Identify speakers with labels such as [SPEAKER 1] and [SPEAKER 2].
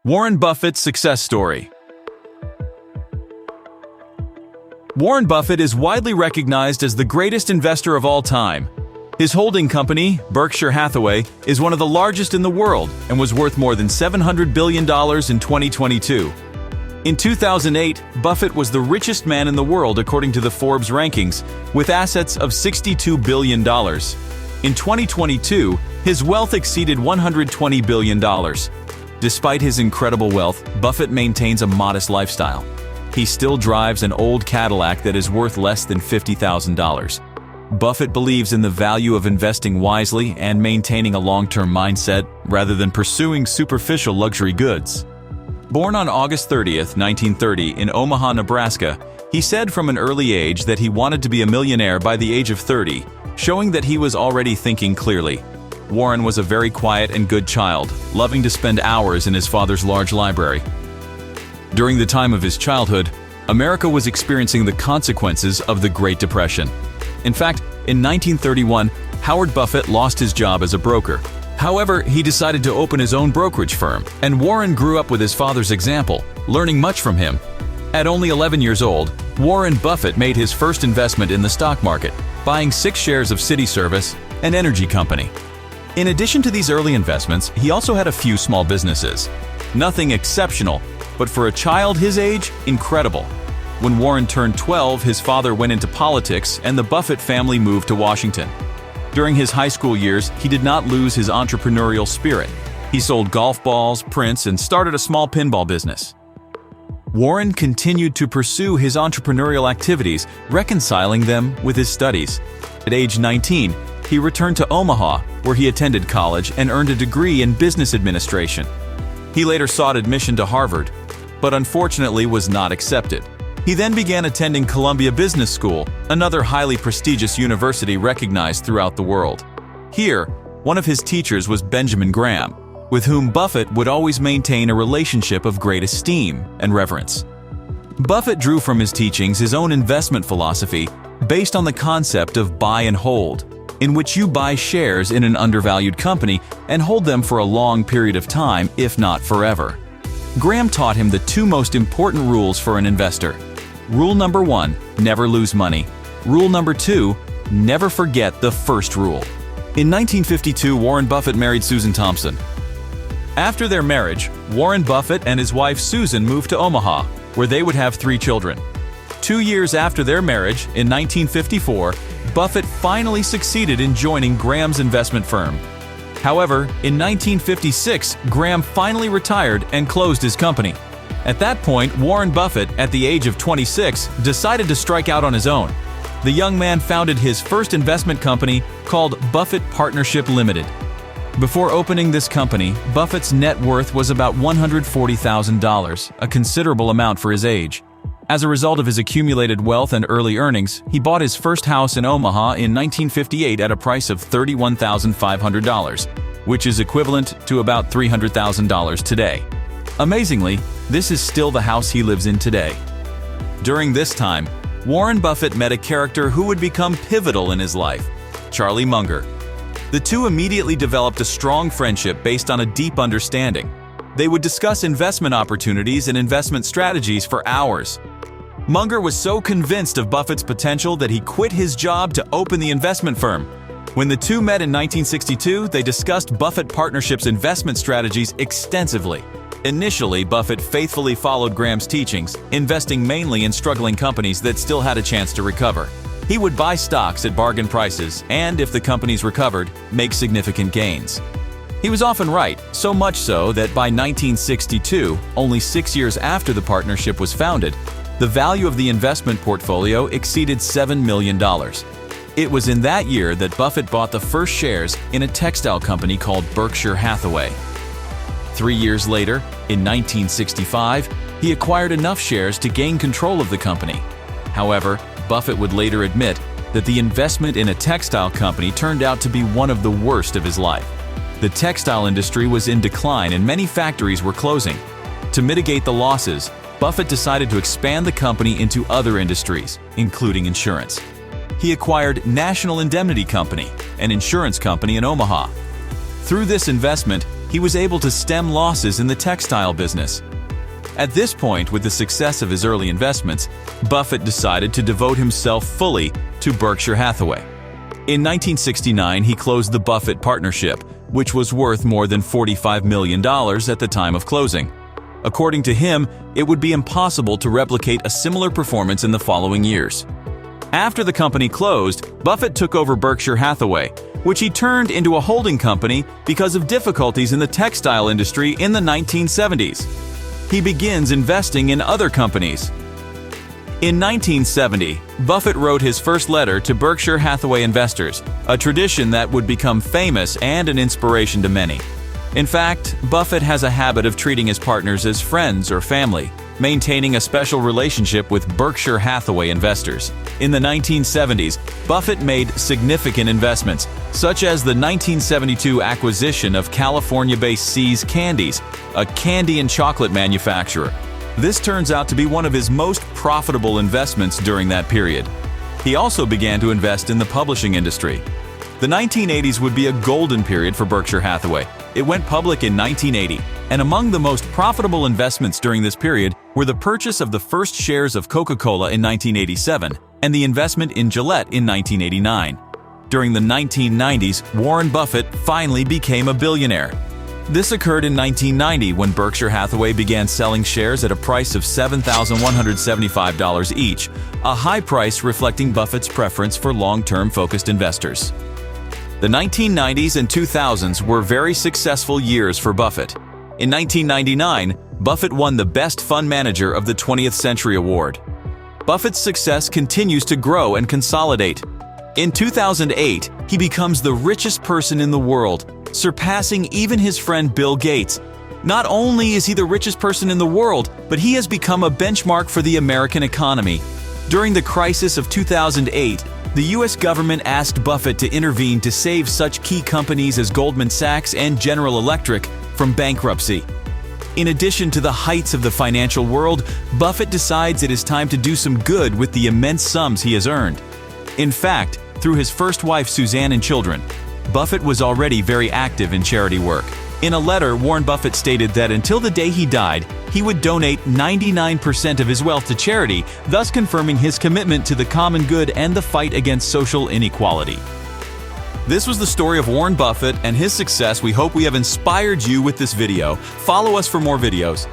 [SPEAKER 1] Warren Buffett's success story. Warren Buffett is widely recognized as the greatest investor of all time. His holding company, Berkshire Hathaway, is one of the largest in the world and was worth more than $700 billion in 2022. In 2008, Buffett was the richest man in the world according to the Forbes rankings, with assets of $62 billion. In 2022, his wealth exceeded $120 billion. Despite his incredible wealth, Buffett maintains a modest lifestyle. He still drives an old Cadillac that is worth less than $50,000. Buffett believes in the value of investing wisely and maintaining a long-term mindset rather than pursuing superficial luxury goods. Born on August 30th, 1930 in Omaha, Nebraska, he said from an early age that he wanted to be a millionaire by the age of 30, showing that he was already thinking clearly. Warren was a very quiet and good child, loving to spend hours in his father's large library. During the time of his childhood, America was experiencing the consequences of the Great Depression. In fact, in 1931, Howard Buffett lost his job as a broker. However, he decided to open his own brokerage firm, and Warren grew up with his father's example, learning much from him. At only 11 years old, Warren Buffett made his first investment in the stock market, buying 6 shares of City Service, an energy company. In addition to these early investments, he also had a few small businesses. Nothing exceptional, but for a child his age, incredible. When Warren turned 12, his father went into politics and the Buffett family moved to Washington. During his high school years, he did not lose his entrepreneurial spirit. He sold golf balls, prints, and started a small pinball business. Warren continued to pursue his entrepreneurial activities, reconciling them with his studies. At age 19, he returned to Omaha, where he attended college and earned a degree in business administration. He later sought admission to Harvard, but unfortunately was not accepted. He then began attending Columbia Business School, another highly prestigious university recognized throughout the world. Here, one of his teachers was Benjamin Graham, with whom Buffett would always maintain a relationship of great esteem and reverence. Buffett drew from his teachings his own investment philosophy based on the concept of buy and hold, in which you buy shares in an undervalued company and hold them for a long period of time, if not forever. Graham taught him the 2 most important rules for an investor. Rule number 1, never lose money. Rule number 2, never forget the first rule. In 1952, Warren Buffett married Susan Thompson. After their marriage, Warren Buffett and his wife Susan moved to Omaha, where they would have 3 children. 2 years after their marriage, in 1954, Buffett finally succeeded in joining Graham's investment firm. However, in 1956, Graham finally retired and closed his company. At that point, Warren Buffett, at the age of 26, decided to strike out on his own. The young man founded his first investment company called Buffett Partnership Limited. Before opening this company, Buffett's net worth was about $140,000, a considerable amount for his age. As a result of his accumulated wealth and early earnings, he bought his first house in Omaha in 1958 at a price of $31,500, which is equivalent to about $300,000 today. Amazingly, this is still the house he lives in today. During this time, Warren Buffett met a character who would become pivotal in his life, Charlie Munger. The two immediately developed a strong friendship based on a deep understanding. They would discuss investment opportunities and investment strategies for hours. Munger was so convinced of Buffett's potential that he quit his job to open the investment firm. When the two met in 1962, they discussed Buffett Partnership's investment strategies extensively. Initially, Buffett faithfully followed Graham's teachings, investing mainly in struggling companies that still had a chance to recover. He would buy stocks at bargain prices and, if the companies recovered, make significant gains. He was often right, so much so that by 1962, only 6 years after the partnership was founded, the value of the investment portfolio exceeded $7 million. It was in that year that Buffett bought the first shares in a textile company called Berkshire Hathaway. 3 years later, in 1965, he acquired enough shares to gain control of the company. However, Buffett would later admit that the investment in a textile company turned out to be one of the worst of his life. The textile industry was in decline and many factories were closing. To mitigate the losses, Buffett decided to expand the company into other industries, including insurance. He acquired National Indemnity Company, an insurance company in Omaha. Through this investment, he was able to stem losses in the textile business. At this point, with the success of his early investments, Buffett decided to devote himself fully to Berkshire Hathaway. In 1969, he closed the Buffett partnership, which was worth more than $45 million at the time of closing. According to him, it would be impossible to replicate a similar performance in the following years. After the company closed, Buffett took over Berkshire Hathaway, which he turned into a holding company because of difficulties in the textile industry in the 1970s. He begins investing in other companies. In 1970, Buffett wrote his first letter to Berkshire Hathaway investors, a tradition that would become famous and an inspiration to many. In fact, Buffett has a habit of treating his partners as friends or family, maintaining a special relationship with Berkshire Hathaway investors. In the 1970s, Buffett made significant investments, such as the 1972 acquisition of California-based See's Candies, a candy and chocolate manufacturer. This turns out to be one of his most profitable investments during that period. He also began to invest in the publishing industry. The 1980s would be a golden period for Berkshire Hathaway. It went public in 1980, and among the most profitable investments during this period were the purchase of the first shares of Coca-Cola in 1987 and the investment in Gillette in 1989. During the 1990s, Warren Buffett finally became a billionaire. This occurred in 1990 when Berkshire Hathaway began selling shares at a price of $7,175 each, a high price reflecting Buffett's preference for long-term focused investors. The 1990s and 2000s were very successful years for Buffett. In 1999, Buffett won the Best Fund Manager of the 20th Century Award. Buffett's success continues to grow and consolidate. In 2008, he becomes the richest person in the world, surpassing even his friend Bill Gates. Not only is he the richest person in the world, but he has become a benchmark for the American economy. During the crisis of 2008, the U.S. government asked Buffett to intervene to save such key companies as Goldman Sachs and General Electric from bankruptcy. In addition to the heights of the financial world, Buffett decides it is time to do some good with the immense sums he has earned. In fact, through his first wife Suzanne and children, Buffett was already very active in charity work. In a letter, Warren Buffett stated that until the day he died, he would donate 99% of his wealth to charity, thus confirming his commitment to the common good and the fight against social inequality. This was the story of Warren Buffett and his success. We hope we have inspired you with this video. Follow us for more videos.